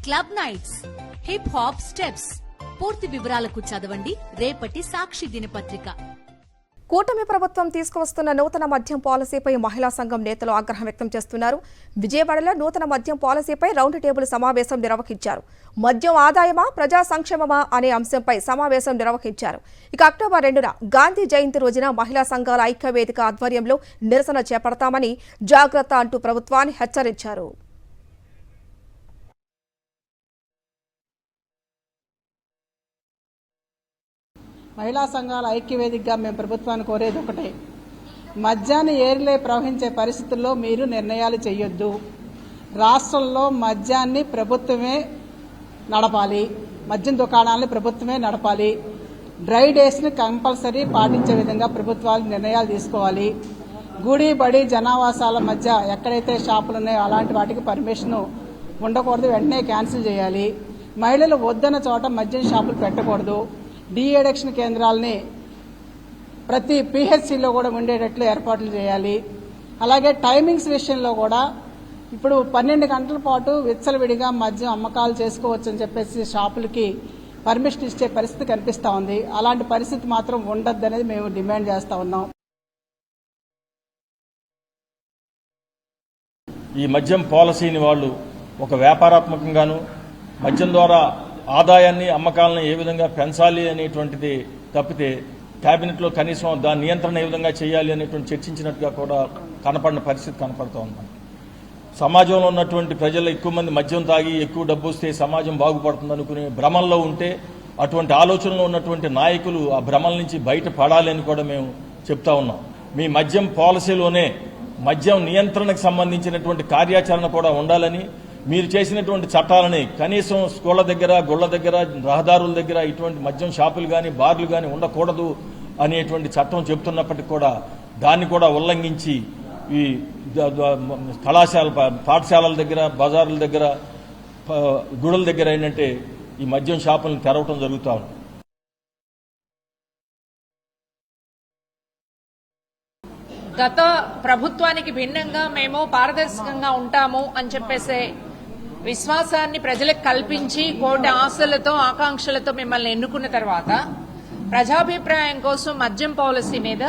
Club nights, hip hop steps. పూర్తి వివరాలకు చదవండి రేపటి సాక్షి దినపత్రిక. కూటమి ప్రభుత్వం తీసుకువస్తున్న నూతన మద్యం పాలసీపై మహిళా సంఘం నేతలు ఆగ్రహం వ్యక్తం చేస్తున్నారు. విజయవాడలో నూతన మద్యం పాలసీపై రౌండ్ టేబుల్ సమావేశం నిర్వహించారు. మద్యం ఆదాయమా, ప్రజా సంక్షేమమా అనే అంశంపై సమావేశం నిర్వహించారు. ఇక అక్టోబర్ 2న గాంధీ జయంతి రోజున మహిళా సంఘాల ఐక్యవేదిక ఆధ్వర్యంలో నిరసన చేపడతామని జాగ్రత్త అంటూ ప్రభుత్వాన్ని హెచ్చరించారు. మహిళా సంఘాల ఐక్యవేదికగా మేము ప్రభుత్వాన్ని కోరేది ఒకటే, మద్యాన్ని ఏరిలే ప్రవహించే పరిస్థితుల్లో మీరు నిర్ణయాలు చేయొద్దు. రాష్ట్రంలో మద్యాన్ని ప్రభుత్వమే నడపాలి, మద్యం దుకాణాలను ప్రభుత్వమే నడపాలి. డ్రై డేస్ని కంపల్సరీ పాటించే విధంగా ప్రభుత్వాలు నిర్ణయాలు తీసుకోవాలి. గుడి బడి జనావాసాల మధ్య ఎక్కడైతే షాపులు ఉన్నాయో అలాంటి వాటికి పర్మిషన్ ఉండకూడదు, వెంటనే క్యాన్సిల్ చేయాలి. మహిళలు వద్దన్న చోట మద్యం షాపులు పెట్టకూడదు. డీ అడిక్షన్ కేంద్రాలని ప్రతి పిహెచ్సిలో కూడా ఉండేటట్లు ఏర్పాట్లు చేయాలి. అలాగే టైమింగ్స్ విషయంలో కూడా ఇప్పుడు 12 గంటల పాటు విచ్చలవిడిగా మద్యం అమ్మకాలు చేసుకోవచ్చు అని చెప్పేసి షాపులకి పర్మిషన్ ఇచ్చే పరిస్థితి కనిపిస్తూ ఉంది. అలాంటి పరిస్థితి మాత్రం ఉండొద్దనేది మేము డిమాండ్ చేస్తూ ఉన్నాం. ఈ మద్యం పాలసీని వాళ్ళు ఒక వ్యాపారాత్మకంగాను మద్యం ద్వారా ఆదాయాన్ని అమ్మకాలను ఏ విధంగా పెంచాలి అనేటువంటిది తప్పితే కేబినెట్లో కనీసం దాని నియంత్రణ ఏ విధంగా చేయాలి అనేటువంటి చర్చించినట్టుగా కూడా కనపడిన పరిస్థితి కనపడుతూ ఉంది. సమాజంలో ఉన్నటువంటి ప్రజలు ఎక్కువ మంది మద్యం తాగి ఎక్కువ డబ్బు వస్తే సమాజం బాగుపడుతుంది అనుకునే భ్రమల్లో ఉంటే అటువంటి ఆలోచనలో ఉన్నటువంటి నాయకులు ఆ భ్రమల నుంచి బయటపడాలి అని కూడా మేము చెప్తా ఉన్నాం. మీ మద్యం పాలసీలోనే మద్యం నియంత్రణకు సంబంధించినటువంటి కార్యాచరణ కూడా ఉండాలని, మీరు చేసినటువంటి చట్టాలని కనీసం స్కూళ్ల దగ్గర, గుళ్ల దగ్గర, రహదారుల దగ్గర ఇటువంటి మద్యం షాపులు కానీ బార్లు కానీ ఉండకూడదు అనేటువంటి చట్టం చెబుతున్నప్పటికీ కూడా దాన్ని కూడా ఉల్లంఘించి ఈ పాఠశాలల దగ్గర, బజార్ల దగ్గర, గుడుల దగ్గర ఏంటంటే ఈ మద్యం షాపులను తెరవటం జరుగుతూ ఉంది. గత ప్రభుత్వానికి భిన్నంగా మేము పారదర్శకంగా ఉంటాము అని చెప్పేసే విశ్వాసాన్ని ప్రజలకు కల్పించి కోటి ఆశలతో ఆకాంక్షలతో మిమ్మల్ని ఎన్నుకున్న తర్వాత ప్రజాభిప్రాయం కోసం మద్యం పాలసీ మీద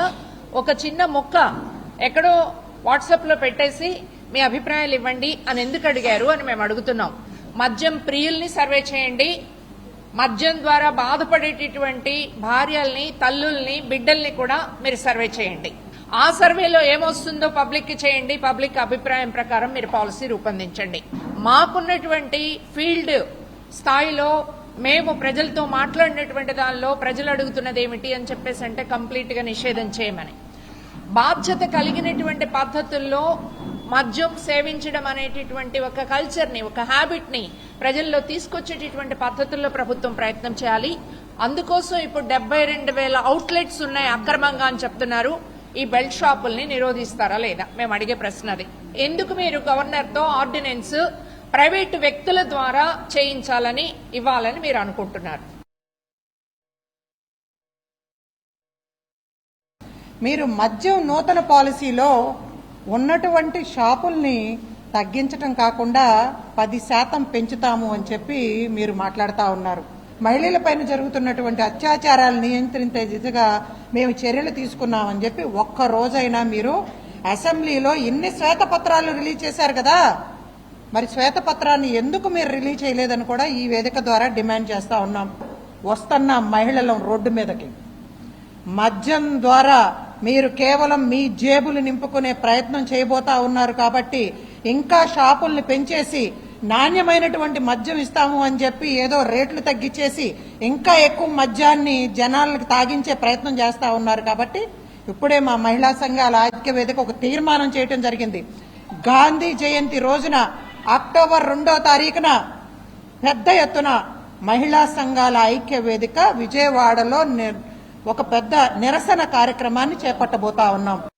ఒక చిన్న ముక్క ఎక్కడో వాట్సాప్లో పెట్టేసి మీ అభిప్రాయాలు ఇవ్వండి అని ఎందుకు అడిగారు అని మేము అడుగుతున్నాం. మద్యం ప్రియుల్ని సర్వే చేయండి, మద్యం ద్వారా బాధపడేటటువంటి భార్యల్ని, తల్లుల్ని, బిడ్డల్ని కూడా మీరు సర్వే చేయండి. ఆ సర్వేలో ఏమొస్తుందో పబ్లిక్ కి చేయండి. పబ్లిక్ అభిప్రాయం ప్రకారం మీరు పాలసీ రూపొందించండి. మాకున్నటువంటి ఫీల్డ్ స్థాయిలో మేము ప్రజలతో మాట్లాడినటువంటి దానిలో ప్రజలు అడుగుతున్నది ఏమిటి అని చెప్పేసి అంటే కంప్లీట్ గా నిషేధం చేయమని, బాధ్యత కలిగినటువంటి పద్ధతుల్లో మద్యం సేవించడం అనేటటువంటి ఒక కల్చర్ ని, ఒక హ్యాబిట్ ని ప్రజల్లో తీసుకొచ్చేటటువంటి పద్ధతుల్లో ప్రభుత్వం ప్రయత్నం చేయాలి. అందుకోసం ఇప్పుడు 72,000 అవుట్లెట్స్ ఉన్నాయి అక్రమంగా అని చెప్తున్నారు. ఈ బెల్ట్ షాపుల్ని నిరోధిస్తారా లేదా మేము అడిగే ప్రశ్న అది. ఎందుకు మీరు గవర్నర్తో ఆర్డినెన్స్ ప్రైవేటు వ్యక్తుల ద్వారా చేయించాలని, ఇవ్వాలని మీరు అనుకుంటున్నారు? మీరు మద్యం నూతన పాలసీలో ఉన్నటువంటి షాపుల్ని తగ్గించడం కాకుండా 10% పెంచుతాము అని చెప్పి మీరు మాట్లాడుతూ ఉన్నారు. మహిళలపైన జరుగుతున్నటువంటి అత్యాచారాలు నియంత్రించే దిశగా మేము చర్యలు తీసుకున్నామని చెప్పి ఒక్క రోజైనా మీరు అసెంబ్లీలో ఇన్ని శ్వేతపత్రాలు రిలీజ్ చేశారు కదా, మరి శ్వేతపత్రాన్ని ఎందుకు మీరు రిలీజ్ చేయలేదని కూడా ఈ వేదిక ద్వారా డిమాండ్ చేస్తా ఉన్నాం. వస్తున్న మహిళల రోడ్డు మీదకి మద్యం ద్వారా మీరు కేవలం మీ జేబులు నింపుకునే ప్రయత్నం చేయబోతా ఉన్నారు. కాబట్టి ఇంకా షాపుల్ని పెంచేసి నాణ్యమైనటువంటి మద్యం ఇస్తాము అని చెప్పి ఏదో రేట్లు తగ్గించేసి ఇంకా ఎక్కువ మద్యాన్ని జనాలకు తాగించే ప్రయత్నం చేస్తా ఉన్నారు. కాబట్టి ఇప్పుడే మా మహిళా సంఘాల ఐక్యవేదిక ఒక తీర్మానం చేయడం జరిగింది. గాంధీ జయంతి రోజున అక్టోబర్ 2వ తారీఖున పెద్ద ఎత్తున మహిళా సంఘాల ఐక్యవేదిక విజయవాడలో ఒక పెద్ద నిరసన కార్యక్రమాన్ని చేపట్టబోతా ఉన్నాం.